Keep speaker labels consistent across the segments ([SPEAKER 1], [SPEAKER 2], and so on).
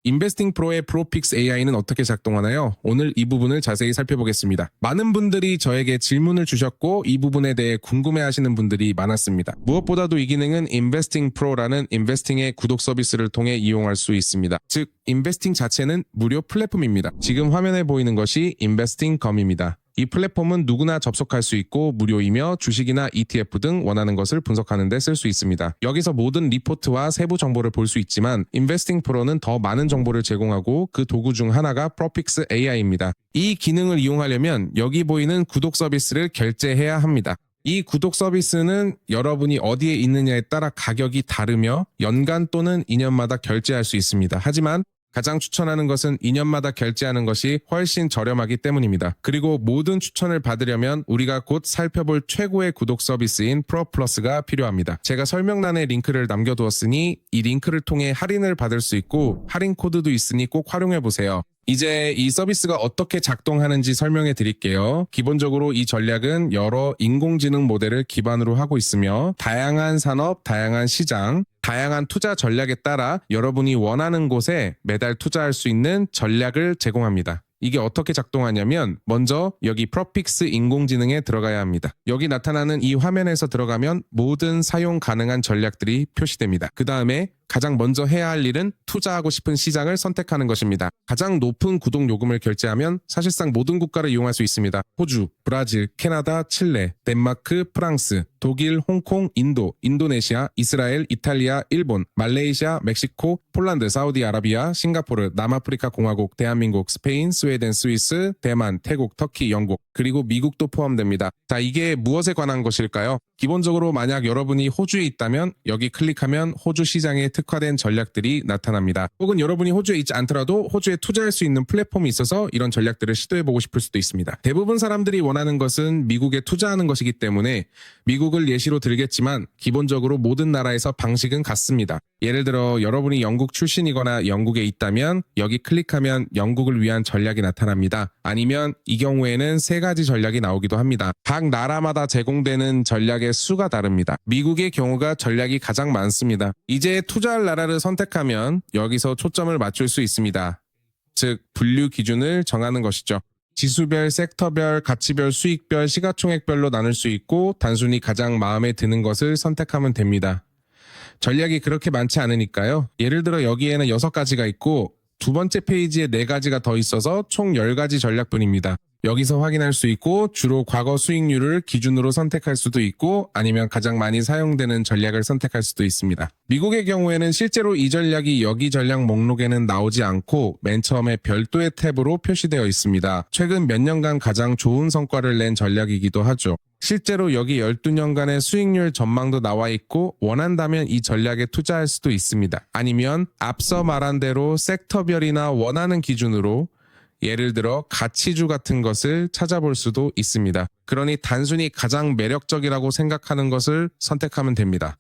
[SPEAKER 1] 인베스팅 프로의 프로픽스 AI는 어떻게 작동하나요? 오늘 이 부분을 자세히 살펴보겠습니다. 많은 분들이 저에게 질문을 주셨고 이 부분에 대해 궁금해하시는 분들이 많았습니다. 무엇보다도 이 기능은 인베스팅 프로라는 인베스팅의 구독 서비스를 통해 이용할 수 있습니다. 즉, 인베스팅 자체는 무료 플랫폼입니다. 지금 화면에 보이는 것이 인베스팅컴입니다. 이 플랫폼은 누구나 접속할 수 있고 무료이며 주식이나 ETF 등 원하는 것을 분석하는 데 쓸 수 있습니다. 여기서 모든 리포트와 세부 정보를 볼 수 있지만 인베스팅 프로는 더 많은 정보를 제공하고 그 도구 중 하나가 프로픽스 AI입니다. 이 기능을 이용하려면 여기 보이는 구독 서비스를 결제해야 합니다. 이 구독 서비스는 여러분이 어디에 있느냐에 따라 가격이 다르며 연간 또는 2년마다 결제할 수 있습니다. 하지만 가장 추천하는 것은 2년마다 결제하는 것이 훨씬 저렴하기 때문입니다. 그리고 모든 추천을 받으려면 우리가 곧 살펴볼 최고의 구독 서비스인 프로플러스가 필요합니다. 제가 설명란에 링크를 남겨두었으니 이 링크를 통해 할인을 받을 수 있고 할인 코드도 있으니 꼭 활용해보세요. 이제 이 서비스가 어떻게 작동하는지 설명해 드릴게요. 기본적으로 이 전략은 여러 인공지능 모델을 기반으로 하고 있으며 다양한 산업, 다양한 시장, 다양한 투자 전략에 따라 여러분이 원하는 곳에 매달 투자할 수 있는 전략을 제공합니다. 이게 어떻게 작동하냐면 먼저 여기 프로픽스 인공지능에 들어가야 합니다. 여기 나타나는 이 화면에서 들어가면 모든 사용 가능한 전략들이 표시됩니다. 그 다음에 가장 먼저 해야 할 일은 투자하고 싶은 시장을 선택하는 것입니다. 가장 높은 구독 요금을 결제하면 사실상 모든 국가를 이용할 수 있습니다. 호주, 브라질, 캐나다, 칠레, 덴마크, 프랑스, 독일, 홍콩, 인도, 인도네시아, 이스라엘, 이탈리아, 일본, 말레이시아, 멕시코, 폴란드, 사우디아라비아, 싱가포르, 남아프리카 공화국, 대한민국, 스페인, 스웨덴, 스위스, 대만, 태국, 터키, 영국, 그리고 미국도 포함됩니다. 자, 이게 무엇에 관한 것일까요? 기본적으로 만약 여러분이 호주에 있다면 여기 클릭하면 호주 시장에 특화된 전략들이 나타납니다. 혹은 여러분이 호주에 있지 않더라도 호주에 투자할 수 있는 플랫폼이 있어서 이런 전략들을 시도해보고 싶을 수도 있습니다. 대부분 사람들이 원하는 것은 미국에 투자하는 것이기 때문에 미국을 예시로 들겠지만 기본적으로 모든 나라에서 방식은 같습니다. 예를 들어 여러분이 영국 출신이거나 영국에 있다면 여기 클릭하면 영국을 위한 전략이 나타납니다. 아니면 이 경우에는 세 가지 전략이 나오기도 합니다. 각 나라마다 제공되는 전략의 수가 다릅니다. 미국의 경우가 전략이 가장 많습니다. 이제 투자할 나라를 선택하면 여기서 초점을 맞출 수 있습니다. 즉 분류 기준을 정하는 것이죠. 지수별, 섹터별, 가치별, 수익별, 시가총액별로 나눌 수 있고 단순히 가장 마음에 드는 것을 선택하면 됩니다. 전략이 그렇게 많지 않으니까요. 예를 들어 여기에는 6가지가 있고 두 번째 페이지에 4가지가 더 있어서 총 10가지 전략뿐입니다. 여기서 확인할 수 있고 주로 과거 수익률을 기준으로 선택할 수도 있고 아니면 가장 많이 사용되는 전략을 선택할 수도 있습니다. 미국의 경우에는 실제로 이 전략이 여기 전략 목록에는 나오지 않고 맨 처음에 별도의 탭으로 표시되어 있습니다. 최근 몇 년간 가장 좋은 성과를 낸 전략이기도 하죠. 실제로 여기 12년간의 수익률 전망도 나와 있고 원한다면 이 전략에 투자할 수도 있습니다. 아니면 앞서 말한 대로 섹터별이나 원하는 기준으로 예를 들어 가치주 같은 것을 찾아볼 수도 있습니다. 그러니 단순히 가장 매력적이라고 생각하는 것을 선택하면 됩니다.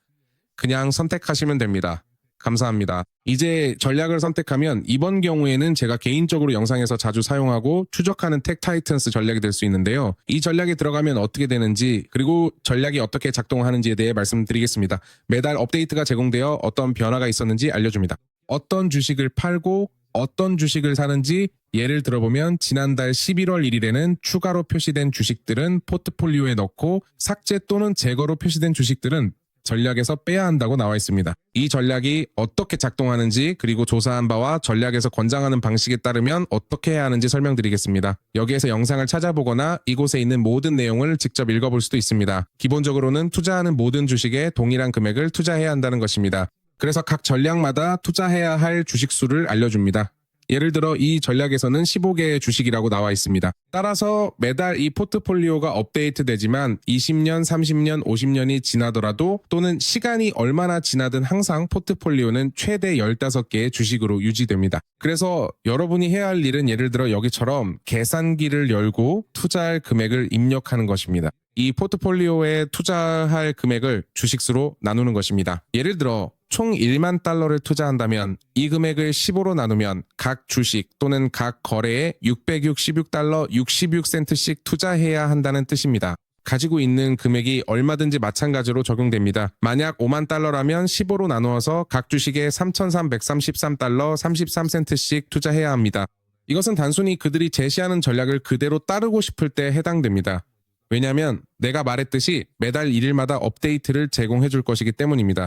[SPEAKER 1] 그냥 선택하시면 됩니다. 감사합니다. 이제 전략을 선택하면 이번 경우에는 제가 개인적으로 영상에서 자주 사용하고 추적하는 텍 타이튼스 전략이 될 수 있는데요. 이 전략에 들어가면 어떻게 되는지 그리고 전략이 어떻게 작동하는지에 대해 말씀드리겠습니다. 매달 업데이트가 제공되어 어떤 변화가 있었는지 알려줍니다. 어떤 주식을 팔고 어떤 주식을 사는지 예를 들어보면 지난달 11월 1일에는 추가로 표시된 주식들은 포트폴리오에 넣고 삭제 또는 제거로 표시된 주식들은 전략에서 빼야 한다고 나와 있습니다. 이 전략이 어떻게 작동하는지 그리고 조사한 바와 전략에서 권장하는 방식에 따르면 어떻게 해야 하는지 설명드리겠습니다. 여기에서 영상을 찾아보거나 이곳에 있는 모든 내용을 직접 읽어볼 수도 있습니다. 기본적으로는 투자하는 모든 주식에 동일한 금액을 투자해야 한다는 것입니다. 그래서 각 전략마다 투자해야 할 주식 수를 알려줍니다. 예를 들어 이 전략에서는 15개의 주식이라고 나와 있습니다. 따라서 매달 이 포트폴리오가 업데이트 되지만 20년, 30년, 50년이 지나더라도 또는 시간이 얼마나 지나든 항상 포트폴리오는 최대 15개의 주식으로 유지됩니다. 그래서 여러분이 해야 할 일은 예를 들어 여기처럼 계산기를 열고 투자할 금액을 입력하는 것입니다. 이 포트폴리오에 투자할 금액을 주식수로 나누는 것입니다. 예를 들어 총 1만 달러를 투자한다면 이 금액을 15로 나누면 각 주식 또는 각 거래에 666달러 66센트씩 투자해야 한다는 뜻입니다. 가지고 있는 금액이 얼마든지 마찬가지로 적용됩니다. 만약 5만 달러라면 15로 나누어서 각 주식에 3,333달러 33센트씩 투자해야 합니다. 이것은 단순히 그들이 제시하는 전략을 그대로 따르고 싶을 때 해당됩니다. 왜냐하면 내가 말했듯이 매달 1일마다 업데이트를 제공해 줄 것이기 때문입니다.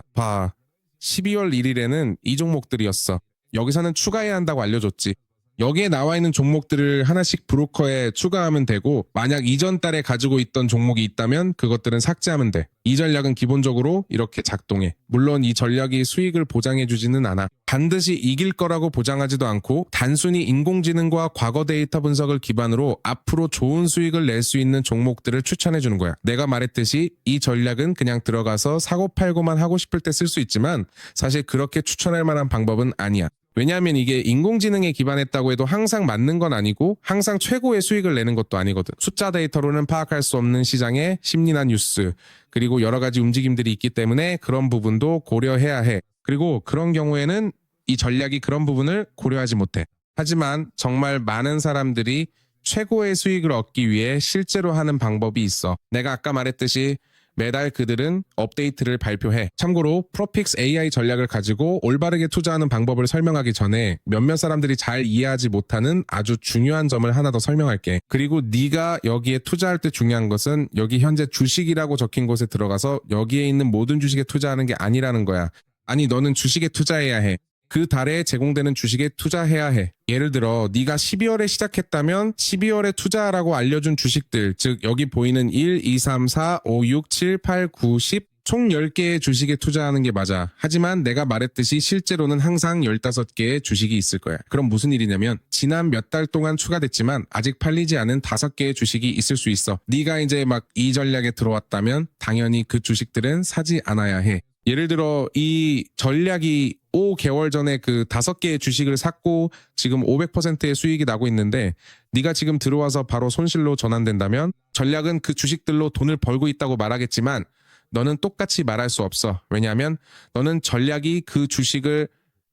[SPEAKER 1] 12월 1일에는 이 종목들이었어. 여기서는 추가해야 한다고 알려줬지. 여기에 나와 있는 종목들을 하나씩 브로커에 추가하면 되고, 만약 이전 달에 가지고 있던 종목이 있다면 그것들은 삭제하면 돼. 이 전략은 기본적으로 이렇게 작동해. 물론 이 전략이 수익을 보장해주지는 않아. 반드시 이길 거라고 보장하지도 않고, 단순히 인공지능과 과거 데이터 분석을 기반으로 앞으로 좋은 수익을 낼 수 있는 종목들을 추천해주는 거야. 내가 말했듯이 이 전략은 그냥 들어가서 사고 팔고만 하고 싶을 때 쓸 수 있지만 사실 그렇게 추천할 만한 방법은 아니야. 왜냐하면 이게 인공지능에 기반했다고 해도 항상 맞는 건 아니고 항상 최고의 수익을 내는 것도 아니거든. 숫자 데이터로는 파악할 수 없는 시장의 심리나 뉴스, 그리고 여러 가지 움직임들이 있기 때문에 그런 부분도 고려해야 해. 그리고 그런 경우에는 이 전략이 그런 부분을 고려하지 못해. 하지만 정말 많은 사람들이 최고의 수익을 얻기 위해 실제로 하는 방법이 있어. 내가 아까 말했듯이 매달 그들은 업데이트를 발표해. 참고로 프로픽스 AI 전략을 가지고 올바르게 투자하는 방법을 설명하기 전에 몇몇 사람들이 잘 이해하지 못하는 아주 중요한 점을 하나 더 설명할게. 그리고 네가 여기에 투자할 때 중요한 것은 여기 현재 주식이라고 적힌 곳에 들어가서 여기에 있는 모든 주식에 투자하는 게 아니라는 거야. 아니, 너는 주식에 투자해야 해. 그 달에 제공되는 주식에 투자해야 해. 예를 들어 네가 12월에 시작했다면 12월에 투자하라고 알려준 주식들, 즉 여기 보이는 1, 2, 3, 4, 5, 6, 7, 8, 9, 10 총 10개의 주식에 투자하는 게 맞아. 하지만 내가 말했듯이 실제로는 항상 15개의 주식이 있을 거야. 그럼 무슨 일이냐면 지난 몇 달 동안 추가됐지만 아직 팔리지 않은 5개의 주식이 있을 수 있어. 네가 이제 막 이 전략에 들어왔다면 당연히 그 주식들은 사지 않아야 해. 예를 들어 이 전략이 5개월 전에 그 5개의 주식을 샀고 지금 500%의 수익이 나고 있는데 네가 지금 들어와서 바로 손실로 전환된다면 전략은 그 주식들로 돈을 벌고 있다고 말하겠지만 너는 똑같이 말할 수 없어. 왜냐하면 너는 전략이 그 주식을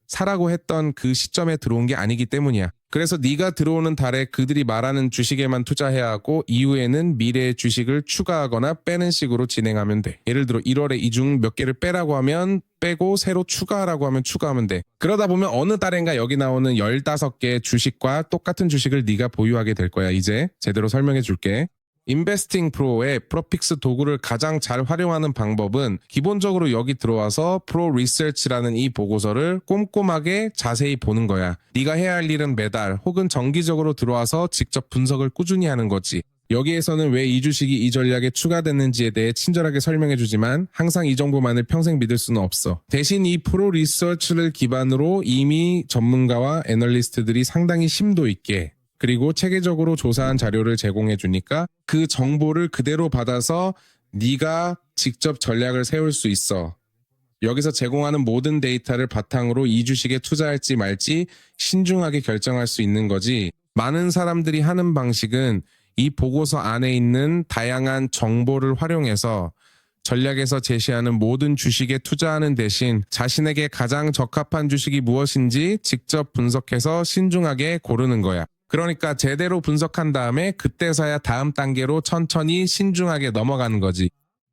[SPEAKER 1] 사라고 했던 그 시점에 들어온 게 아니기 때문이야. 그래서 네가 들어오는 달에 그들이 말하는 주식에만 투자해야 하고 이후에는 미래의 주식을 추가하거나 빼는 식으로 진행하면 돼. 예를 들어 1월에 이 중 몇 개를 빼라고 하면 빼고 새로 추가하라고 하면 추가하면 돼. 그러다 보면 어느 달인가 여기 나오는 15개의 주식과 똑같은 주식을 네가 보유하게 될 거야. 이제 제대로 설명해 줄게. 인베스팅 프로의 프로픽스 도구를 가장 잘 활용하는 방법은 기본적으로 여기 들어와서 프로 리서치라는 이 보고서를 꼼꼼하게 자세히 보는 거야. 네가 해야 할 일은 매달 혹은 정기적으로 들어와서 직접 분석을 꾸준히 하는 거지. 여기에서는 왜 이 주식이 이 전략에 추가됐는지에 대해 친절하게 설명해 주지만 항상 이 정보만을 평생 믿을 수는 없어. 대신 이 프로 리서치를 기반으로 이미 전문가와 애널리스트들이 상당히 심도 있게 그리고 체계적으로 조사한 자료를 제공해 주니까 그 정보를 그대로 받아서 네가 직접 전략을 세울 수 있어. 여기서 제공하는 모든 데이터를 바탕으로 이 주식에 투자할지 말지 신중하게 결정할 수 있는 거지. 많은 사람들이 하는 방식은 이 보고서 안에 있는 다양한 정보를 활용해서 전략에서 제시하는 모든 주식에 투자하는 대신 자신에게 가장 적합한 주식이 무엇인지 직접 분석해서 신중하게 고르는 거야. 그러니까 제대로 분석한 다음에 그때서야 다음 단계로 천천히 신중하게 넘어가는 거지.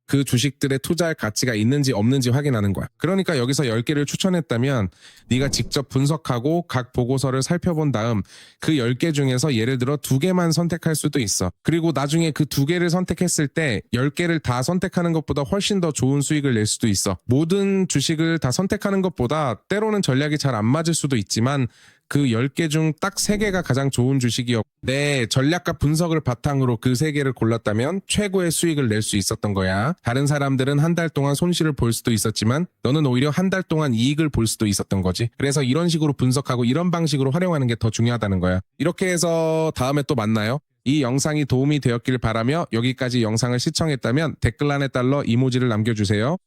[SPEAKER 1] 그 주식들에 투자할 가치가 있는지 없는지 확인하는 거야. 그러니까 여기서 10개를 추천했다면 네가 직접 분석하고 각 보고서를 살펴본 다음 그 10개 중에서 예를 들어 2개만 선택할 수도 있어. 그리고 나중에 그 2개를 선택했을 때 10개를 다 선택하는 것보다 훨씬 더 좋은 수익을 낼 수도 있어. 모든 주식을 다 선택하는 것보다 때로는 전략이 잘 안 맞을 수도 있지만 그 10개 중 딱 3개가 가장 좋은 주식이었고 내 전략과 분석을 바탕으로 그 3개를 골랐다면 최고의 수익을 낼 수 있었던 거야. 다른 사람들은 한 달 동안 손실을 볼 수도 있었지만 너는 오히려 한 달 동안 이익을 볼 수도 있었던 거지. 그래서 이런 식으로 분석하고 이런 방식으로 활용하는 게 더 중요하다는 거야. 이렇게 해서 다음에 또 만나요. 이 영상이 도움이 되었길 바라며 여기까지 영상을 시청했다면 댓글란에 달러 이모지를 남겨주세요.